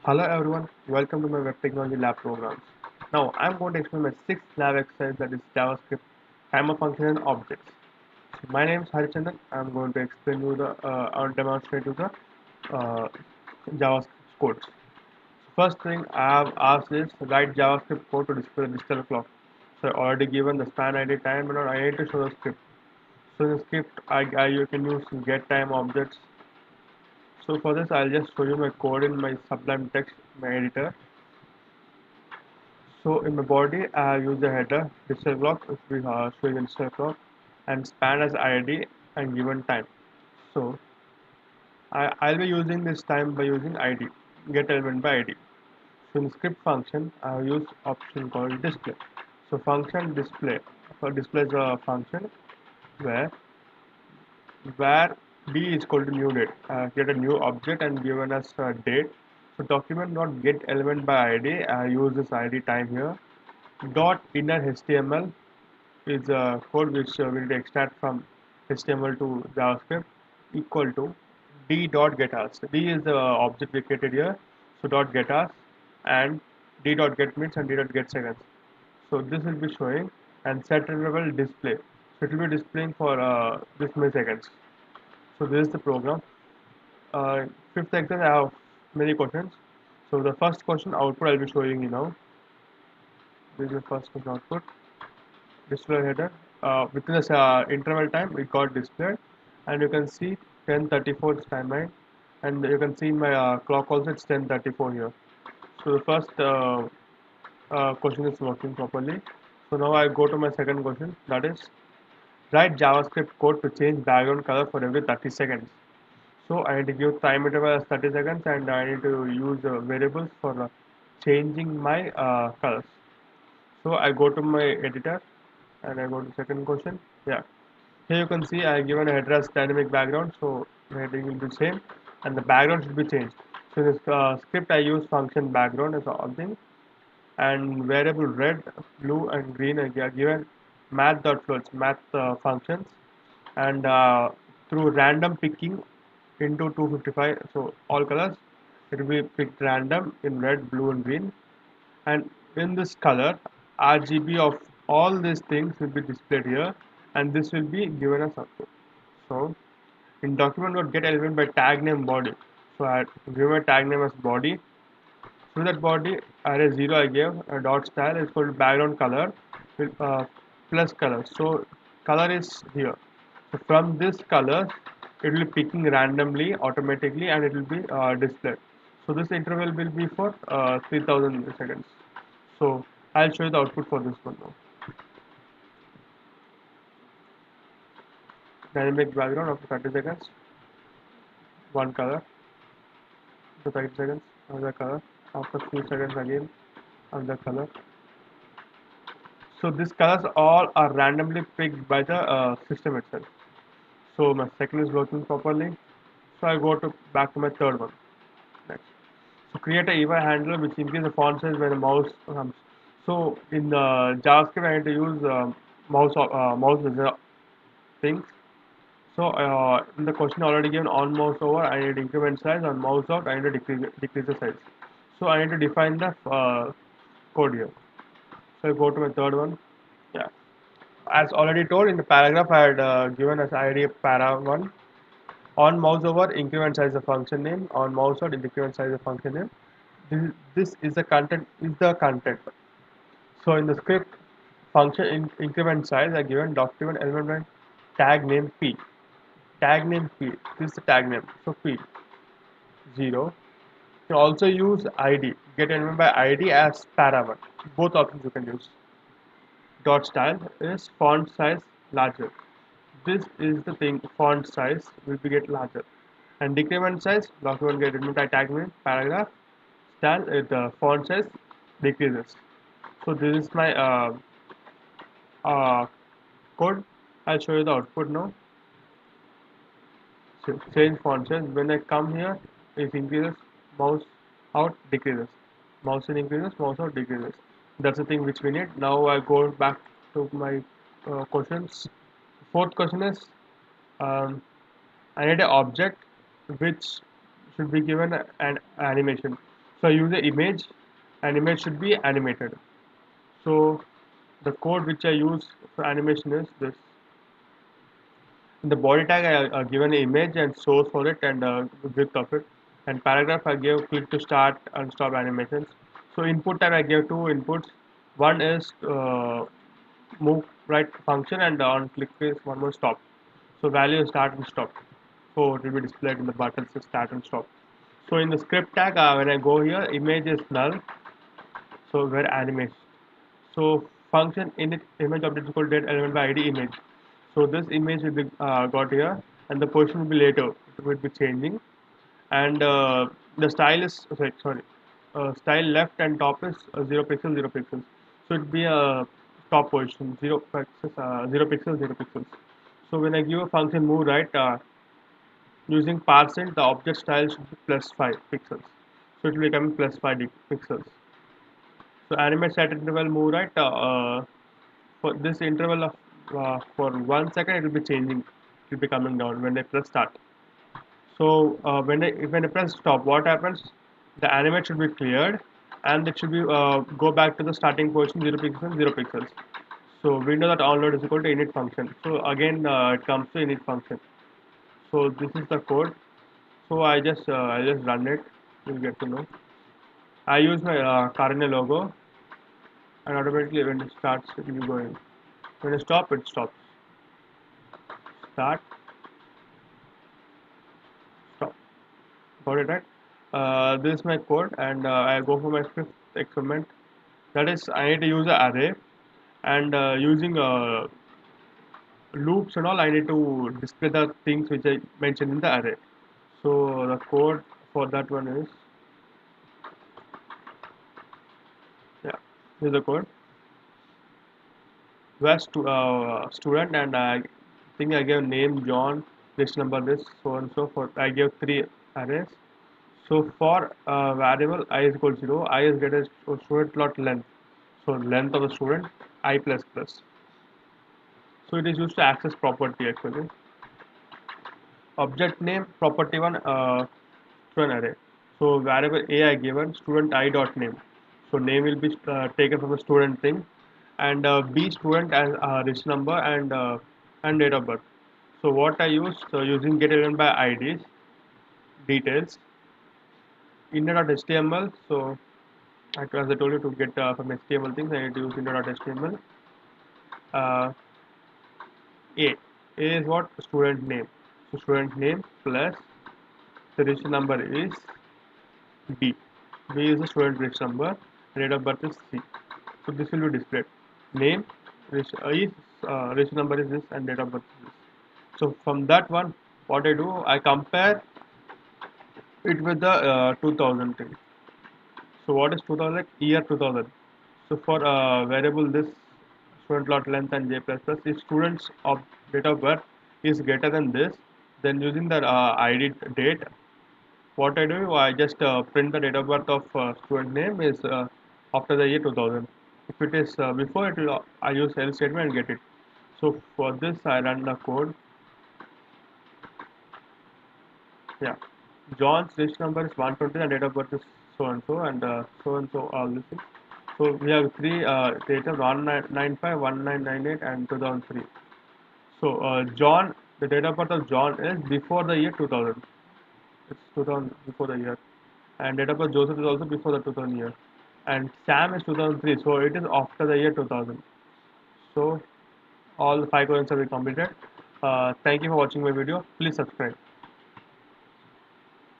Hello everyone, welcome to my web technology lab programs. Now I'm going to explain my sixth lab exercise, that is JavaScript timer function and objects. So my name is Chandan. I'm going to explain you the or demonstrate you the JavaScript codes. First thing I have asked is write JavaScript code to display the digital clock. So I already given the span ID time, but I need to show the script. So in the script, you can use get time objects. So for this, I'll just show you my code in my Sublime Text, my editor. So in my body, I use the header, digital clock, which we showing in digital clock, and span as ID and given time. So I'll be using this time by using ID, get element by ID. So in script function, I use option called display. So function display, so display is a function where where d is equal to new date. Get a new object and given us a date. So document not get element by ID. I use this ID time here. Dot inner HTML is a code which we need to extract from HTML to JavaScript equal to d dot getAsk. D is the object we created here, so dot getAsk and d dot get minutes and d dot get seconds. So this will be showing and set interval display. So it will be displaying for this many seconds. So this is the program. Fifth exercise, I have many questions. So the first question output I'll be showing you now. This is the first question output. Display header. Within this interval time, it got displayed, and you can see 10:34 timeline, and you can see in my clock also it's 10:34 here. So the first question is working properly. So now I go to my second question, that is write JavaScript code to change background color for every 30 seconds. So I need to give time interval as 30 seconds, and I need to use variables for changing my colors. So I go to my editor and I go to second question. Yeah, here you can see I given a header as dynamic background, so the heading will be same and the background should be changed. So in this script I use function background as all thing, and variable red, blue and green are given math.floats, math functions, and through random picking into 255, so all colors it will be picked random in red, blue and green, and in this color RGB of all these things will be displayed here, and this will be given as output. So in document.get element by tag name body, so I give a tag name as body. So that body array 0 I gave a dot style is called background color with plus color. So color is here. So from this color it will be picking randomly automatically and it will be displayed. So this interval will be for 3000 seconds. So I'll show you the output for this one now. Dynamic background after 30 seconds, one color, after 30 seconds, another color, after few seconds again, another color. So these colors all are randomly picked by the system itself. So my second is working properly. So I go to back to my third one. Next. So create a EY handler which increases the font size when the mouse comes. So in JavaScript I need to use mouse as things. So in the question already given on mouse over, I need to increment size, on mouse out I need to decrease the size. So I need to define the code here. So I go to my third one. Yeah. As already told in the paragraph, I had given as ID para 1. On mouse over, increment size of function name. On mouse out, increment size of function name. This is the content. So in the script, function increment size are given document element tag name p. Tag name p. This is the tag name. So p 0. You can also use ID. Get element by ID as para 1. Both options you can use. Dot style is font size larger. This is the thing, font size will be get larger, and decrement size document get removed by tag name paragraph style the font size decreases. So this is my uh, code. I'll show you the output now. So change font size. When I come here, it increases, mouse out decreases, mouse in increases, mouse out decreases. That's the thing which we need. Now I go back to my questions. Fourth question is um, I need an object which should be given an animation. So I use an image, and image should be animated. So the code which I use for animation is this. In the body tag, I given an image and source for it and width of it. And paragraph, I gave click to start and stop animations. So input tag, I gave two inputs. One is move right function, and on click is one more stop. So value is start and stop. So it will be displayed in the buttons start and stop. So in the script tag, when I go here, image is null. So where animation. So function init image object is equal to date element by id image. So this image will be got here, and the position will be later. It will be changing, and the style is sorry, style left and top is 0 pixels 0 pixels. So it will be a top position 0 pixels 0 pixels 0 pixels. So when I give a function move right, using parseInt, the object style should be plus 5 pixels. So it will become plus 5 pixels. So animate set interval move right. For this interval of for 1 second, it will be changing. It will be coming down when I press start. So when I press stop, what happens? The animate should be cleared, and it should be go back to the starting position 0 pixels 0 pixels. So we know that onload is equal to init function. So again it comes to init function. So this is the code. So I just run it. You'll get to know. I use my Cardinal logo, and automatically when it starts, it will go in. When I stop, it stops. Start, stop. Got it right? This is my code, and I go for my fifth experiment. That is, I need to use an array, and using loops and all, I need to display the things which I mentioned in the array. So the code for that one is, yeah, here's the code. Where student, and I think I gave name John, this number this, so and so forth. I gave three arrays. So for variable I is equal to 0, I is greater to student lot length. So length of the student I plus plus. So it is used to access property actually. Object name property one student array. So variable a I given student I dot name. So name will be taken from the student thing, and b student as this number, and date of birth. So what I use, so using get element by IDs details inner.html. So as I told you, to get from HTML things, I need to use inner.html. Uh, A. A is what? Student name. So student name plus the register number is B. B is the student register number. Date of birth is C. So this will be displayed. Name register number is this, and date of birth is this. So from that one, what I do, I compare it with the 2000 thing. So what is 2000? Year 2000. So for variable this student lot length and j plus plus, if students of date of birth is greater than this, then using the id date, what I do, I just print the date of birth of student name is after the year 2000. If it is before, it will I use else statement and get it. So for this, I run the code. Yeah, John's list number is 120 and date of birth is so and so all this thing. So we have three data 1995, 1998 and 2003. So John, the date of birth of John is before the year 2000. It's 2000 before the year, and date of birth Joseph is also before the 2000 year, and Sam is 2003. So it is after the year 2000. So all the five questions have been completed. Thank you for watching my video. Please subscribe.